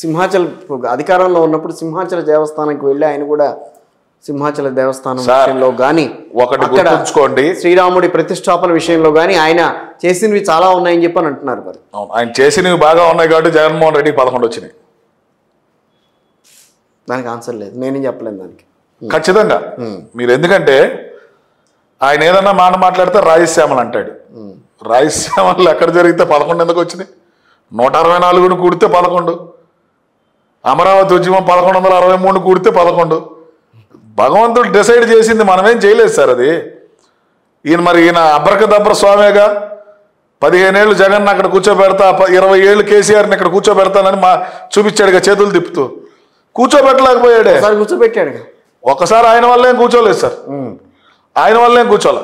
సింహాచల్ అధికారంలో ఉన్నప్పుడు సింహాచల దేవస్థానానికి వెళ్ళి ఆయన కూడా సింహాచల దేవస్థానం విషయంలో కానీ ఒకటి శ్రీరాముడి ప్రతిష్టాపన విషయంలో కానీ ఆయన చేసినవి చాలా ఉన్నాయని చెప్పని అంటున్నారు మరి. ఆయన చేసినవి బాగా ఉన్నాయి కాబట్టి జగన్మోహన్ రెడ్డికి 11 వచ్చినాయి. దానికి ఆన్సర్ లేదు, నేనేం చెప్పలేను దానికి. ఖచ్చితంగా మీరు ఎందుకంటే ఆయన ఏదన్నా మాట మాట్లాడితే రాయలసీమలు అంటాడు. రాయలసీమలు ఎక్కడ జరిగితే 11 ఎందుకు వచ్చినాయి? 164 కూడితే 11, అమరావతి ఉద్యమం 1163 కూడితే 11. భగవంతుడు డిసైడ్ చేసింది, మనమేం చేయలేదు సార్. అది ఈయన అబ్రకదబ్ర స్వామిగా 15 ఏళ్ళు జగన్ అక్కడ కూర్చోబెడతా, 20 ఏళ్ళు కేసీఆర్ని ఇక్కడ కూర్చోబెడతానని చూపించాడుగా చేతులు తిప్పుతూ. కూర్చోబెట్టలేకపోయాడే, కూర్చోబెట్టాడు. ఒకసారి ఆయన వల్ల ఏం కూర్చోలేదు సార్, ఆయన వల్ల ఏం కూర్చోలే.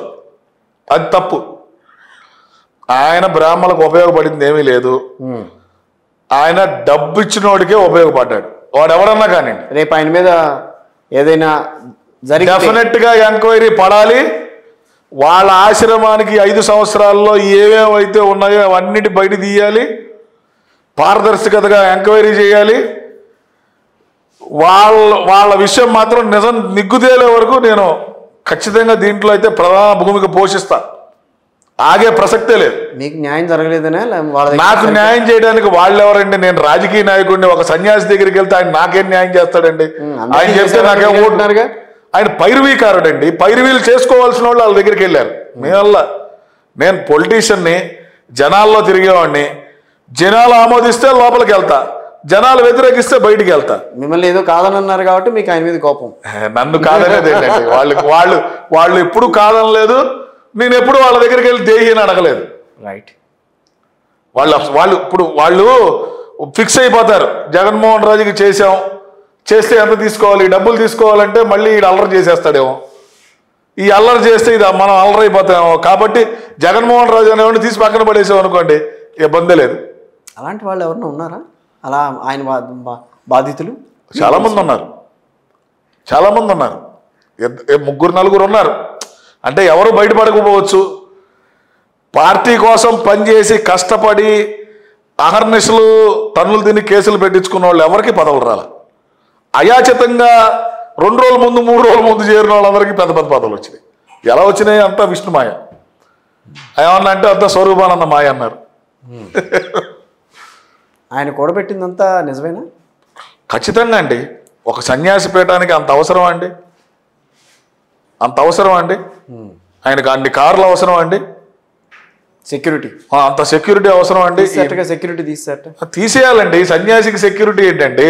అది తప్పు. ఆయన బ్రాహ్మణులకు ఉపయోగపడింది ఏమీ లేదు. ఆయన డబ్బు ఇచ్చినోడికే ఉపయోగపడ్డాడు. వాడు ఎవడన్నా కానీ రేపు ఆయన మీద ఏదైనా డెఫినెట్ గా ఎంక్వైరీ పడాలి. వాళ్ళ ఆశ్రమానికి 5 సంవత్సరాల్లో ఏమేమైతే ఉన్నాయో అవన్నిటి బయట తీయాలి. పారదర్శకతగా ఎంక్వైరీ చేయాలి. వాళ్ళ విషయం మాత్రం నిజం నిగ్గుదేలే వరకు నేను ఖచ్చితంగా దీంట్లో అయితే ప్రధాన భూమిక పోషిస్తా. ఆగే ప్రసక్తే లేదు. మీకు న్యాయం జరగలేదనే? నాకు న్యాయం చేయడానికి వాళ్ళు ఎవరండి? నేను రాజకీయ నాయకుడిని. ఒక సన్యాసి దగ్గరికి వెళ్తే ఆయన నాకేం న్యాయం చేస్తాడండి? ఆయన చెప్తే నాకేం ఓటున్నారుగా. ఆయన పైరువీకారుడు అండి. పైరువీలు చేసుకోవాల్సిన వాళ్ళు వాళ్ళ దగ్గరికి వెళ్ళారు. నేను పొలిటీషియన్ని, జనాల్లో తిరిగేవాడిని. జనాలు ఆమోదిస్తే లోపలికి వెళ్తా, జనాలు వ్యతిరేకిస్తే బయటికి వెళ్తా. మిమ్మల్ని ఏదో కాదని అన్నారు కాబట్టి మీకు ఆయన మీద కోపం. నన్ను కాదనేది ఏంటండి? వాళ్ళు ఎప్పుడు కాదనలేదు. నేను ఎప్పుడు వాళ్ళ దగ్గరికి వెళ్ళి దేహి అని అడగలేదు. రైట్. వాళ్ళు ఫిక్స్ అయిపోతారు. జగన్మోహన్ రాజుకి చేస్తే ఎంత తీసుకోవాలి, డబ్బులు తీసుకోవాలంటే మళ్ళీ ఈడు అల్లరి చేసేస్తాడేమో. ఈ అల్లరి చేస్తే ఇది మనం అల్లరి అయిపోతామేమో. కాబట్టి జగన్మోహన్ రాజు అనేవాడిని తీసి పక్కన పడేసాం అనుకోండి, ఇబ్బంది లేదు. అలాంటి వాళ్ళు ఎవరైనా ఉన్నారా అలా ఆయన బాధితులు? చాలామంది ఉన్నారు. 3-4 ఉన్నారు. అంటే ఎవరు బయటపడకపోవచ్చు. పార్టీ కోసం పనిచేసి కష్టపడి అహర్నిశలు తన్నులు తిని కేసులు పెట్టించుకున్న వాళ్ళు ఎవరికి పదవులు రాల. అయాచితంగా 2 రోజుల ముందు 3 రోజుల ముందు చేరిన వాళ్ళందరికీ పెద్ద పెద్ద పదవులు వచ్చినాయి. ఎలా వచ్చినాయి? అంతా విష్ణుమాయ. ఏమన్నా అంటే అంతా స్వరూపానంద మాయ అన్నారు. ఆయన కూడబెట్టిందంతా నిజమేనా? ఖచ్చితంగా అండి. ఒక సన్యాసి పీఠానికి అంత అవసరం అండి? ఆయనకు అన్ని కార్లు అవసరం అండి? సెక్యూరిటీ అంత సెక్యూరిటీ అవసరం అండి? సెక్యూరిటీ తీసేయాలండి. సన్యాసికి సెక్యూరిటీ ఏంటండి?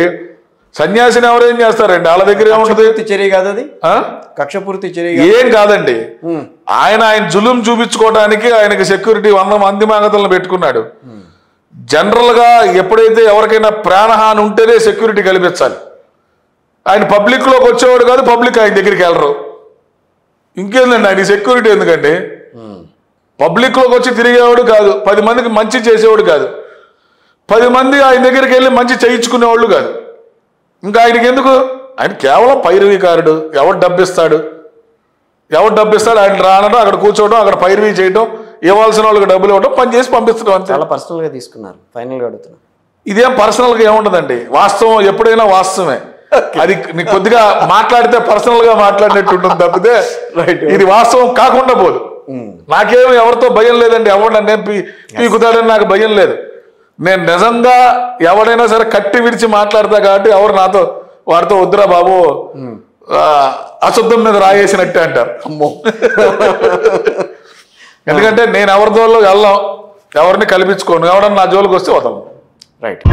సన్యాసిని ఎవరేం చేస్తారండి? వాళ్ళ దగ్గర ఏముంటుంది? చర్య కాదు అది, కక్షపూర్తి చర్య ఏం కాదండి. ఆయన జులుం చూపించుకోవడానికి ఆయనకి సెక్యూరిటీ 100 మంది మాగతలను పెట్టుకున్నాడు. జనరల్ గా ఎప్పుడైతే ఎవరికైనా ప్రాణహాని ఉంటేనే సెక్యూరిటీ కల్పించాలి. ఆయన పబ్లిక్ లోకి వచ్చేవాడు కాదు, పబ్లిక్ ఆయన దగ్గరికి వెళ్ళరు. ఇంకేందండి ఆయన సెక్యూరిటీ ఎందుకండి? పబ్లిక్ లోకి వచ్చి తిరిగేవాడు కాదు, 10 మందికి మంచి చేసేవాడు కాదు, 10 మంది ఆయన దగ్గరికి వెళ్ళి మంచి చేయించుకునేవాళ్ళు కాదు. ఇంకా ఆయనకి ఎందుకు? ఆయన కేవలం పైరవీకారుడు. ఎవరు డబ్బిస్తాడు? ఆయన రానడం, అక్కడ కూర్చోవడం, అక్కడ పైరవీ చేయడం, ఇవ్వాల్సిన వాళ్ళకి డబ్బులు ఇవ్వడం, పని చేసి పంపిస్తున్నాం అంతే. చాలా పర్సనల్గా తీసుకున్నారు. ఫైనల్గా అడుగుతున్నా, ఇదేం పర్సనల్గా ఏముంటుందండి? వాస్తవం ఎప్పుడైనా వాస్తవమే. అది నీకు కొద్దిగా మాట్లాడితే పర్సనల్ గా మాట్లాడినట్టు ఉంటుంది తప్పితే ఇది వాస్తవం కాకుండా పోదు. నాకేమో ఎవరితో భయం లేదండి. ఎవరు నేను పీకుతాడని నాకు భయం లేదు. నేను నిజంగా ఎవడైనా సరే కట్టి విడిచి మాట్లాడతా కాబట్టి ఎవరు వాడితో వద్దురా బాబు, అశుద్ధం మీద రాయేసినట్టే అంటారు. అమ్మో. ఎందుకంటే నేను ఎవరితో వెళ్ళాం, ఎవరిని కల్పించుకోను. ఎవడన్నా నా జోలికి వస్తే వదలను. రైట్.